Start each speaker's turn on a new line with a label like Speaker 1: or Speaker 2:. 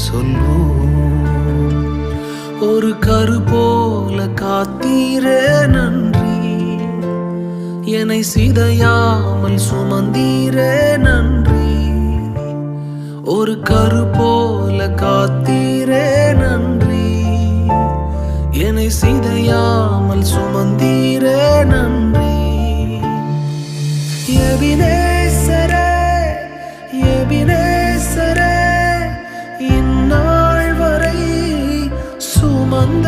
Speaker 1: சொல்வோம். ஒரு கரு போல காத்தீரே நன்றி, என்னை சிதையாமல் சுமந்தீரே நன்றி. ஒரு கரு போல காத்தீரே நன்றி, என்னை சிதையாமல் சுமந்தீரே நன்றி. எபினேசரே, எபினேசரே, இந்நாள் வரை சுமந்த